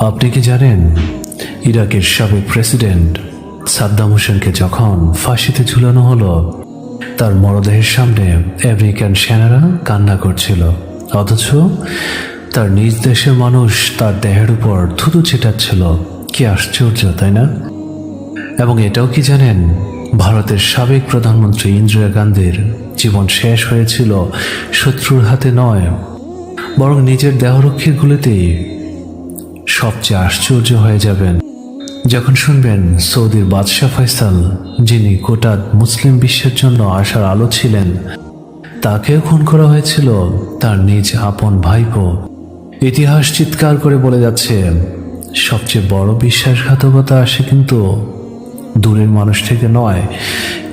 আপনি কি জানেন ইরাকের সাবেক প্রেসিডেন্ট সাদ্দাম হোসেনকে যখন ফাঁসিতে ঝুলানো হলো, তার মরদেহের সামনে আমেরিকান সেনারা কান্না করছিল, অথচ তার নিজ দেশের মানুষ তার দেহের উপর থুতু ছিটাচ্ছিল। কি আশ্চর্য, তাই না? এবং এটাও কি জানেন, ভারতের সাবেক প্রধানমন্ত্রী ইন্দিরা গান্ধীর জীবন শেষ হয়েছিল শত্রুর হাতে নয়, বরং নিজের দেহরক্ষীর গুলিতেই। সবচেয়ে আশ্চর্য হয়ে যাবেন যখন শুনবেন সৌদির বাদশাহ ফয়সাল, যিনি গোটা মুসলিম বিশ্বের জন্য আশার আলো ছিলেন, তাকেও খুন করা হয়েছিল তার নিজ আপন ভাইপো। ইতিহাস চিৎকার করে বলে যাচ্ছে, সবচেয়ে বড় বিশ্বাসঘাতকতা আসে কিন্তু দূরের মানুষ থেকে নয়,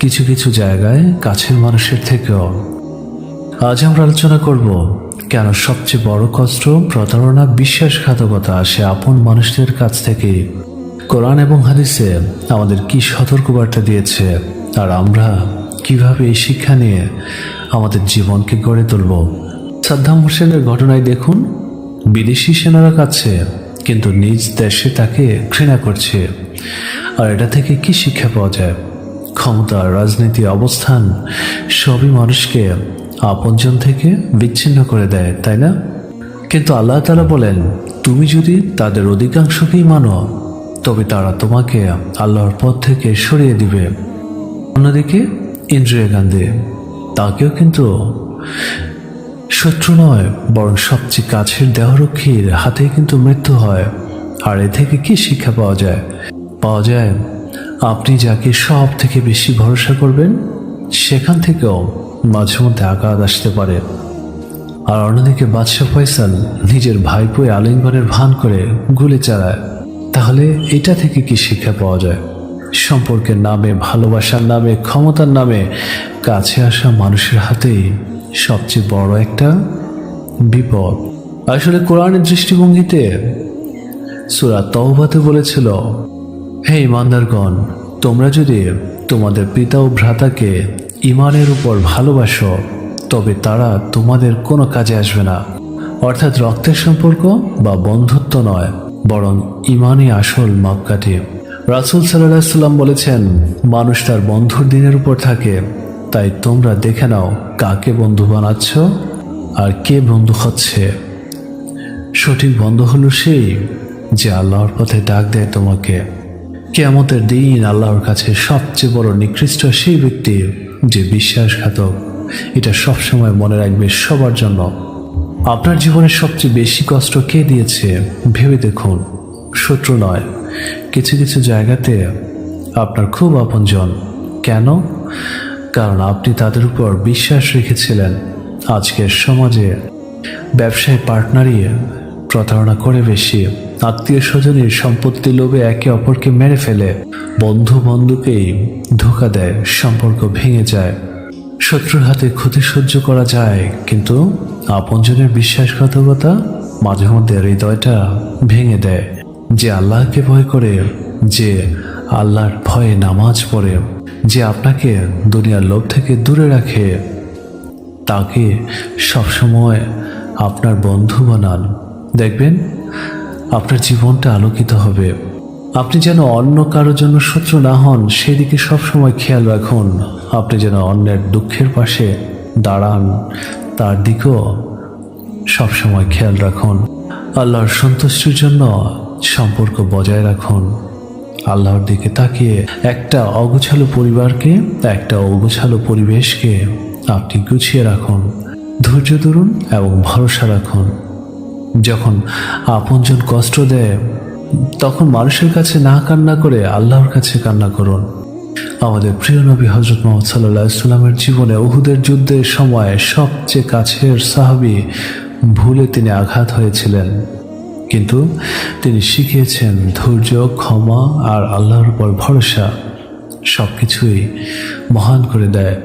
কিছু কিছু জায়গায় কাছের মানুষের থেকেও। আজ আমরা আলোচনা করব কেন সবচেয়ে বড় কষ্ট, প্রতারণা, বিশ্বাসঘাতকতা আসে আপন মানুষদের কাছ থেকে। কোরআন এবং হাদিসে আমাদের কি সতর্কবার্তা দিয়েছে, আর আমরা কিভাবে এই শিক্ষা নিয়ে আমাদের জীবনকে গড়ে তুলব। সাদ্দাম হোসেনের ঘটনায় দেখুন, বিদেশি সেনারা কাছে কিন্তু নিজ দেশে তাকে ঘৃণা করছে। আর এটা থেকে কি শিক্ষা পাওয়া যায়? ক্ষমতা, রাজনীতি, অবস্থান সবই মানুষকে আপনজন থেকে বিচ্ছিন্ন করে দেয়, তাই না? কিন্তু আল্লাহ তাআলা বলেন, তুমি যদি তাদের অধিকাংশকেই মানো, তবে তারা তোমাকে আল্লাহর পথ থেকে সরিয়ে দিবে। অন্যদিকে ইন্দিরা গান্ধী, তাকেও কিন্তু শত্রু নয়, বরং সবচেয়ে কাছের দেহরক্ষীর হাতে কিন্তু মৃত্যু হয়। আর এ থেকে কি শিক্ষা পাওয়া যায়? আপনি যাকে সব থেকে বেশি ভরসা করবেন, সেখান থেকেও মাঝে মধ্যে আঘাত আসতে পারে। আর অন্যদিকে বাদশাহ ফয়সাল নিজের ভাইপোয় আলিঙ্গনের ভান করে গুলি চালায়। তাহলে এটা থেকে কি শিক্ষা পাওয়া যায়? সম্পর্কের নামে, ভালোবাসার নামে, ক্ষমতার নামে কাছে আসা মানুষের হাতেই সবচেয়ে বড় একটা বিপদ। আসলে কোরআনের দৃষ্টিভঙ্গিতে সূরা তাওবাতে বলেছিল, হে ঈমানদারগণ, তোমরা যদি তোমাদের পিতা ও ভ্রাতাকে ঈমানের উপর ভালোবাসো, তবে তারা তোমাদের কোনো কাজে আসবে না। অর্থাৎ রক্তের সম্পর্ক বা বন্ধুত্ব নয়, বরং ঈমানই আসল মাপকাঠি। রাসূল সাল্লাল্লাহু আলাইহি সাল্লাম বলেছেন, মানুষ তার বন্ধুর দিনের উপর থাকে, তাই তোমরা দেখে নাও কাকে বন্ধু বানাচ্ছ আর কে বন্ধু হচ্ছে। সঠিক বন্ধু হলো সেই যে আল্লাহর পথে ডাক দেয় তোমাকে। কিয়ামতের দিন আল্লাহর কাছে সবচেয়ে বড় নিকৃষ্ট সেই ব্যক্তি যে বিশ্বাসঘাতক। এটা সবসময় মনে রাখবে সবার জন্য। আপনার জীবনের সবচেয়ে বেশি কষ্ট কে দিয়েছে ভেবে দেখুন। শত্রু নয়, কিছু কিছু জায়গাতে আপনার খুব আপনজন। কেন? কারণ আপনি তাদের উপর বিশ্বাস রেখেছিলেন। আজকের সমাজে ব্যবসায় পার্টনারই প্রতারণা করে বেশি, আত্মীয় স্বজনের সম্পত্তি লোভে একে অপরকে মেরে ফেলে, বন্ধু বন্ধুকেই ধোঁকা দেয়, সম্পর্ক ভেঙে যায়। শত্রুর হাতে ক্ষতি সহ্য করা যায়, কিন্তু আপনজনের বিশ্বাসঘাতকতা মাঝে মধ্যে হৃদয়টা ভেঙে দেয়। যে আল্লাহকে ভয় করে, যে আল্লাহর ভয়ে নামাজ পড়ে, যে আপনাকে দুনিয়ার লোভ থেকে দূরে রাখে, তাকে সবসময় আপনার বন্ধু বানান। দেখবেন আপনার জীবনটা আলোকিত হবে। আপনি যেন অন্য কারোর জন্য শত্রু না হন, সেদিকে সবসময় খেয়াল রাখুন। আপনি যেন অন্যের দুঃখের পাশে দাঁড়ান, তার দিকেও সবসময় খেয়াল রাখুন। আল্লাহর সন্তুষ্টির জন্য সম্পর্ক বজায় রাখুন। আল্লাহর দিকে তাকিয়ে একটা অগোছালো পরিবারকে, একটা অগোছালো পরিবেশকে আপনি গুছিয়ে রাখুন। ধৈর্য ধরুন এবং ভরসা রাখুন। যখন আপনজন কষ্ট দেয়, তখন মানুষের কাছে না কান্না করে আল্লাহর কাছে কান্না করুন। আমাদের প্রিয় নবী হযরত মুহাম্মদ সাল্লাল্লাহু আলাইহি ওয়াসাল্লামের জীবনে উহুদের যুদ্ধের সময় সবচেয়ে কাছের সাহাবী ভুলে তিনি আঘাত হয়েছিলেন, কিন্তু তিনি শিখিয়েছেন ধৈর্য, ক্ষমা আর আল্লাহর উপর ভরসা। সবকিছুই মহান করে দেয়।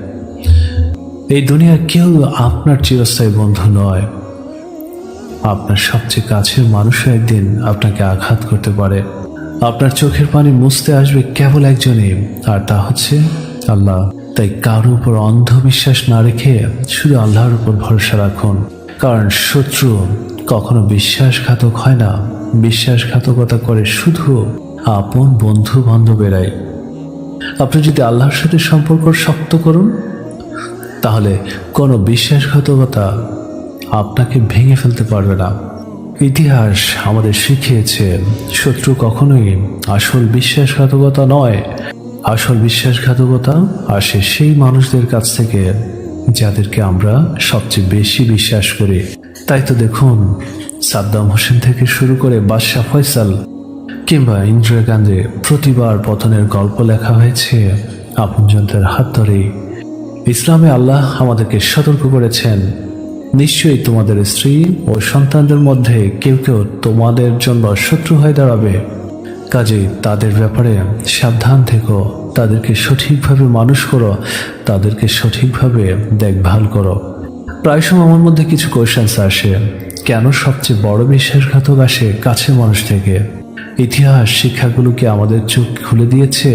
এই দুনিয়ার কেউ আপনার চিরস্থায়ী বন্ধু নয়। আপনার সবচেয়ে কাছের মানুষও একদিন আপনাকে আঘাত করতে পারে। আপনার চোখের পানি মুছতে আসবে কেবল একজনই, আর তা হচ্ছে আল্লাহ। তাই কারোর উপর অন্ধবিশ্বাস না রেখে শুধু আল্লাহর উপর ভরসা রাখুন। কারণ শত্রু কখনো বিশ্বাসঘাতক হয় না, বিশ্বাসঘাতকতা করে শুধু আপন বন্ধু বান্ধবেরাই। আপনি যদি আল্লাহর সাথে সম্পর্ক শক্ত করুন, তাহলে কোনো বিশ্বাসঘাতকতা আপনাকে ভেঙে ফেলতে পারবে না। ইতিহাস আমাদের শিখিয়েছে শত্রু কখনোই আসল বিশ্বাসঘাতকতা নয়। আসল বিশ্বাসঘাতকতা আসে সেই মানুষদের কাছ থেকে যাদেরকে আমরা সবচেয়ে বেশি বিশ্বাস করি। তাই তো দেখুন, সাদ্দাম হোসেন থেকে শুরু করে বাদশাহ ফয়সাল কিংবা ইন্দিরা গান্ধী প্রতিবার পতনের গল্প লেখা হয়েছে আপনজনদের হাত ধরেই। ইসলামে আল্লাহ আমাদেরকে সতর্ক করেছেন, নিশ্চয়ই তোমাদের স্ত্রী ও সন্তানদের মধ্যে কেউ কেউ তোমাদের জন্য শত্রু হয়ে দাঁড়াবে, কাজেই তাদের ব্যাপারে সাবধান থেকো, তাদেরকে সঠিকভাবে মানুষ করো, তাদেরকে সঠিকভাবে দেখভাল করো। প্রায় সময় আমার মধ্যে কিছু কোয়েশ্চেন্স আসে, কেন সবচেয়ে বড় বিশ্বাসঘাতক আসে কাছের মানুষ থেকে? ইতিহাস শিক্ষাগুলো কি আমাদের চোখ খুলে দিয়েছে,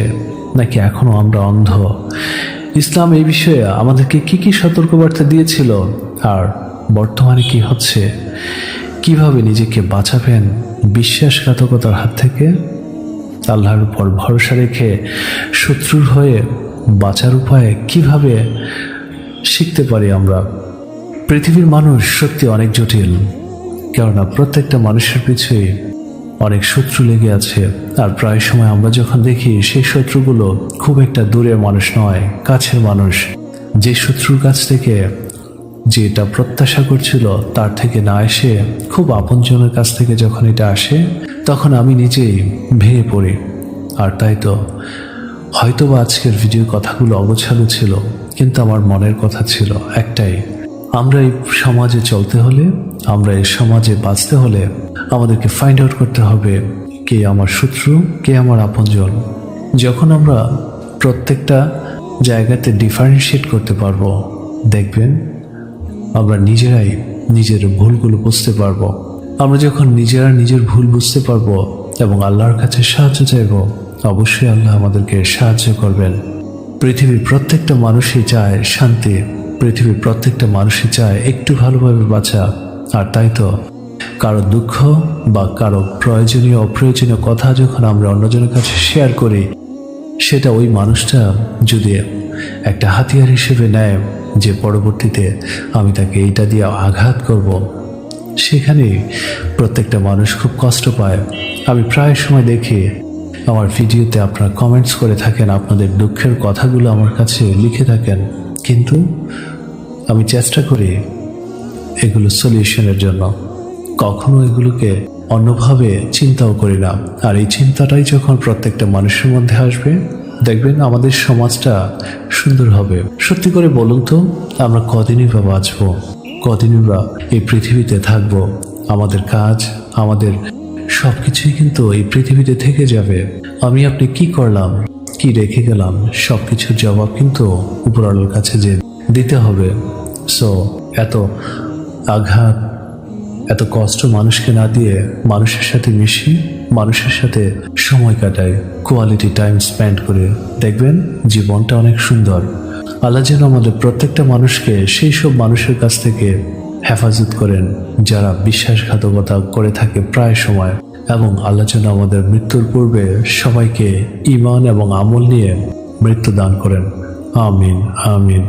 নাকি এখনো আমরা অন্ধ? ইসলাম এই বিষয়ে আমাদেরকে কি কি সতর্কবার্তা দিয়েছিল, আর বর্তমানে কি হচ্ছে? কিভাবে নিজেকে বাঁচাবেন বিশ্বাসঘাতকতার হাত থেকে? আল্লাহর উপর ভরসা রেখে শত্রুর হয়ে বাঁচার উপায় কিভাবে শিখতে পারি আমরা? পৃথিবীর মানুষ সত্যি অনেক জটিল, কেননা প্রত্যেকটা মানুষের পিছুই অনেক শত্রু লেগে আছে। আর প্রায় সময় আমরা যখন দেখি সেই শত্রুগুলো খুব একটা দূরের মানুষ নয়, কাছের মানুষ। যে শত্রুর কাছ থেকে যেটা প্রত্যাশা করছিল তার থেকে না এসে খুব আপনজনের কাছ থেকে যখন এটা আসে, তখন আমি নিজেই ভেঙে পড়ি। আর তাই তো হয়তোবা আজকের ভিডিও কথাগুলো অগোছালো ছিল, কিন্তু আমার মনের কথা ছিল একটাই, আমরা এই সমাজে চলতে হলে, আমরা এই সমাজে বাঁচতে হলে আমাদেরকে ফাইন্ড আউট করতে হবে কে আমার শত্রু, কে আমার আপনজন। যখন আমরা প্রত্যেকটা জায়গাতে ডিফারেন্সিয়েট করতে পারবো, দেখবেন আমরা নিজেরাই নিজের ভুলগুলো বুঝতে পারবো। আমরা যখন নিজেরা নিজের ভুল বুঝতে পারবো এবং আল্লাহর কাছে সাহায্য চাইব, অবশ্যই আল্লাহ আমাদেরকে সাহায্য করবেন। পৃথিবীর প্রত্যেকটা মানুষই চায় শান্তি, পৃথিবীর প্রত্যেকটা মানুষই চায় একটু ভালোভাবে বাঁচা। আর তাই তো কারো দুঃখ বা কারো প্রয়োজনীয় অপ্রয়োজনীয় কথা যখন আমরা অন্যজনের কাছে শেয়ার করি, সেটা ওই মানুষটা যদি একটা হাতিয়ার হিসেবে নেয় যে পরবর্তীতে আমি তাকে এইটা দিয়ে আঘাত করব, সেখানে প্রত্যেকটা মানুষ খুব কষ্ট পায়। আমি প্রায় সময় দেখি আমার ভিডিওতে আপনারা কমেন্টস করে থাকেন, আপনাদের দুঃখের কথাগুলো আমার কাছে লিখে থাকেন, কিন্তু আমি চেষ্টা করি এগুলো সলিউশনের জন্য, কখনো এগুলোকে অন্যভাবে চিন্তাও করি না। আর এই চিন্তাটাই যখন প্রত্যেকটা মানুষের মধ্যে আসবে, দেখবেন আমাদের সমাজটা সুন্দর হবে। সত্যি করে বলুন তো, আমরা কদিনই বা বাঁচবো, কদিনই বা এই পৃথিবীতে থাকবো? আমাদের কাজ, আমাদের সব কিছুই কিন্তু এই পৃথিবীতে থেকে যাবে। আমি আপনি কি করলাম, কি রেখে গেলাম, সব কিছুর জবাব কিন্তু উপরওয়ালার কাছে যে দিতে হবে। সো এত আঘাত, এত কষ্ট মানুষকে না দিয়ে মানুষের সাথে মিশি, মানুষের সাথে সময় কাটাই, কোয়ালিটি টাইম স্পেন্ড করে, দেখবেন জীবনটা অনেক সুন্দর। আল্লাহ যেন আমাদের প্রত্যেকটা মানুষকে সেই সব মানুষের কাছ থেকে হেফাজত করেন যারা বিশ্বাসঘাতকতা করে থাকে প্রায় সময়, এবং আল্লাহ যেন আমাদের মৃত্যুর পূর্বে সবাইকে ঈমান এবং আমল নিয়ে মৃত্যু দান করেন। আমিন আমিন।